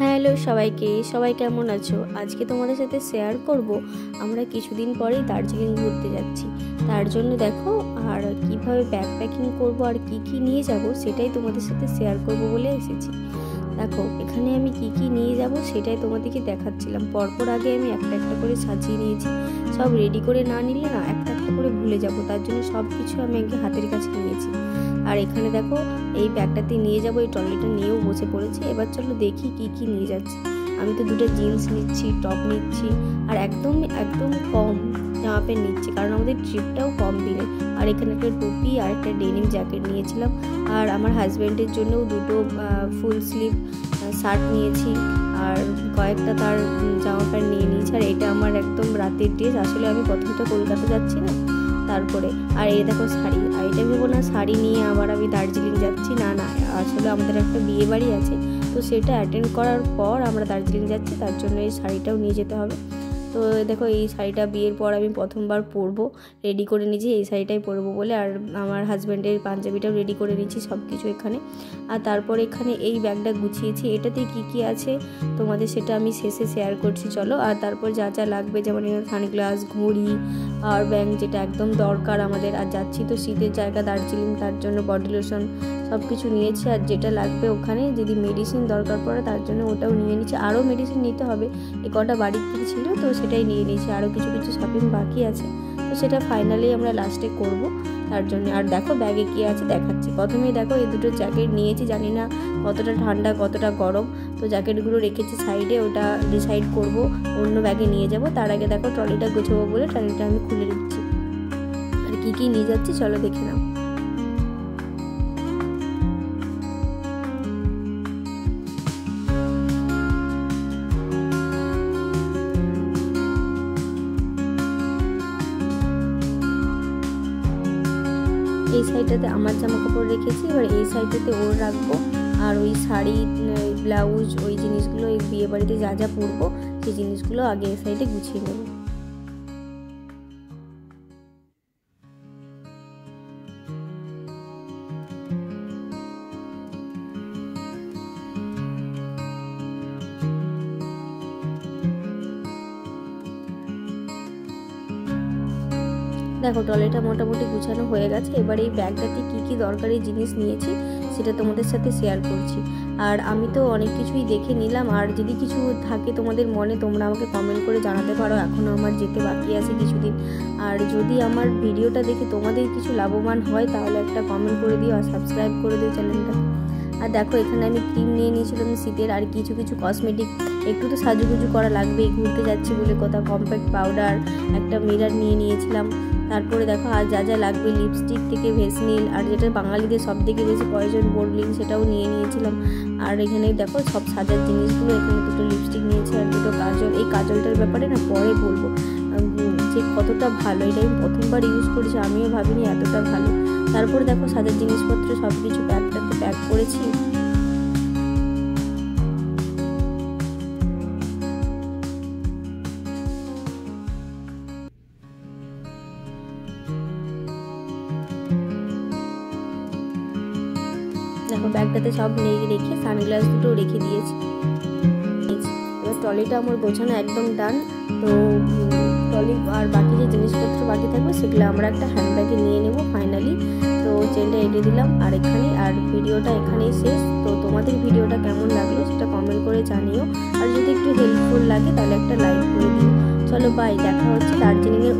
Hello সবাইকে, সবাই কেমন আছো? আজকে তোমাদের সাথে শেয়ার করব আমরা কিছুদিন পরেই দার্জিলিং ঘুরতে যাচ্ছি। তার জন্য দেখো আর কিভাবে ব্যাগ প্যাকিং করব আর কি কি নিয়ে যাব সেটাই তোমাদের সাথে শেয়ার করব বলে এসেছি। দেখো এখানে আমি কি কি নিয়ে যাব সেটাই তোমাদেরকে দেখাচ্ছিলাম। পরপর আগে আমি একটা একটা করে সাজিয়ে নিয়েছি। সব রেডি করে না নিলে না একটা একটা করে ভুলে যাব, তার জন্য সব কিছু আমি আগে হাতের কাছে নিয়েছি। আর এখানে দেখো এই ব্যাগটাতে নিয়ে যাবো, এই ট্রলিটা নিয়েও বসে পড়েছি। এবার চলো দেখি কি কি নিয়ে যাচ্ছি। আমি তো দুটো জিন্স নিচ্ছি, টপ নিচ্ছি আর একদম কম জামা প্যান্ট নিচ্ছি, কারণ আমাদের ট্রিপটাও কম দিনে। আর এখানে একটা টুপি আর একটা ডেনিম জ্যাকেট নিয়েছিলাম। আর আমার হাজব্যান্ডের জন্যও দুটো ফুল স্লিভ শার্ট নিয়েছি আর কয়েকটা তার জামা প্যান্ট নিয়ে নিয়েছি। আর এটা আমার একদম রাতের ড্রেস, আসলে আমি প্রথমটা কলকাতা যাচ্ছি না তারপরে। আর এই দেখো শাড়ি, আর এটা ভেবো না শাড়ি নিয়ে আবার আমি দার্জিলিং যাচ্ছি, না না, আসলে আমাদের একটা বিয়ে বাড়ি আছে, তো সেটা অ্যাটেন্ড করার পর আমরা দার্জিলিং যাচ্ছি, তার জন্য এই শাড়িটাও নিয়ে যেতে হবে। তো দেখো এই শাড়িটা বিয়ের পর আমি প্রথমবার পরবো, রেডি করে নিয়েছি এই শাড়িটাই পরবো বলে। আর আমার হাজব্যান্ডের পাঞ্জাবিটাও রেডি করে নিয়েছি, সব কিছু এখানে। আর তারপর এখানে এই ব্যাগটা গুছিয়েছি, এটাতে কি কি আছে তোমাদের সেটা আমি শেষে শেয়ার করছি চলো। আর তারপর যা যা লাগবে, যেমন এখানে সানগ্লাস, ঘড়ি আর ব্যাগ যেটা একদম দরকার আমাদের। আর যাচ্ছি তো শীতের জায়গা দার্জিলিং, তার জন্য বডি লোশন সব কিছু নিয়েছি। আর যেটা লাগবে ওখানে যদি মেডিসিন দরকার পড়ে তার জন্য ওটাও নিয়ে নিচ্ছি। আরও মেডিসিন নিতে হবে, এ কটা বাড়ির থেকে ছিল তো সেটাই নিয়ে নিয়েছি। আরও কিছু কিছু শপিং বাকি আছে, তো সেটা ফাইনালি আমরা লাস্টে করব, তার জন্য। আর দেখো ব্যাগে কী আছে দেখাচ্ছি। প্রথমেই দেখো এই দুটো জ্যাকেট নিয়েছি, জানি না কতটা ঠান্ডা কতটা গরম, তো জ্যাকেটগুলো রেখেছি সাইডে, ওটা ডিসাইড করব অন্য ব্যাগে নিয়ে যাব। তার আগে দেখো ট্রলিটা গুছাবো বলে ট্রলিটা আমি খুলে দিচ্ছি। আর কী কী নিয়ে যাচ্ছি চলো দেখে নাও। এই সাইডটাতে আমার জামা কাপড় রেখেছি, এবার এই সাইডটাতে ওর রাখবো। আর ওই শাড়ি, ব্লাউজ, ওই জিনিসগুলো, এই বিয়ে বাড়িতে যা যা পরবো সেই জিনিসগুলো আগে এই সাইডে গুছিয়ে নেবো। দেখো ট্রলিটা মোটামুটি গুছানো হয়ে গেছে। এবার এই ব্যাগটাতে কী কী দরকারি জিনিস নিয়েছি সেটা তোমাদের সাথে শেয়ার করছি। আর আমি তো অনেক কিছুই দেখে নিলাম, আর যদি কিছু থাকে তোমাদের মনে তোমরা আমাকে কমেন্ট করে জানাতে পারো, এখনও আমার যেতে বাকি আছে কিছুদিন। আর যদি আমার ভিডিওটা দেখে তোমাদের কিছু লাভবান হয় তাহলে একটা কমেন্ট করে দিও আর সাবস্ক্রাইব করে দিও চ্যানেলটা। আর দেখো এখানে আমি ক্রিম নিয়ে নিয়েছিলাম শীতের, আর কিছু কিছু কসমেটিক, একটু তো সাজুগুজু করা লাগবেই, ঘুরতে যাচ্ছি বলে কোথাও কম্প্যাক্ট পাউডার, একটা মিরার নিয়ে নিয়েছিলাম। তারপরে দেখো আর যা যা লাগবে লিপস্টিক থেকে ভেসনিল, আর যেটা বাঙালিদের সব থেকে বেশি প্রয়োজন বোরলিন, সেটাও নিয়ে নিয়েছিলাম। আর এখানে দেখো সব সাজার জিনিসগুলো, এখানে দুটো লিপস্টিক নিয়েছি আর দুটো কাজল। এই কাজলটার ব্যাপারে না পরে বলবো যে কতটা ভালো, এটা আমি প্রথমবার ইউজ করেছি, আমিও ভাবিনি এতটা ভালো। তারপরে দেখো সাজার জিনিসপত্র সব কিছু ব্যাগটাতে প্যাক করেছি। দেখো ব্যাগটাতে সব রেখে সানগ্লাস দুটো রেখে দিয়েছি। এবার ট্রলিটা আমার গোছানো একদম ডান। তো ট্রলি আর বাকি যে জিনিসপত্র বাকি থাকবে সেগুলো আমরা একটা হ্যান্ডব্যাগে নিয়ে নেব ফাইনালি। তো চেনটা এঁটে দিলাম আর এখানে, আর ভিডিওটা এখানেই শেষ। তো তোমাদের ভিডিওটা কেমন লাগলো সেটা কমেন্ট করে জানিও, আর যদি একটু হেল্পফুল লাগে তাহলে একটা লাইক করে দিও। চলো বাই, দেখা হচ্ছে দার্জিলিংয়ে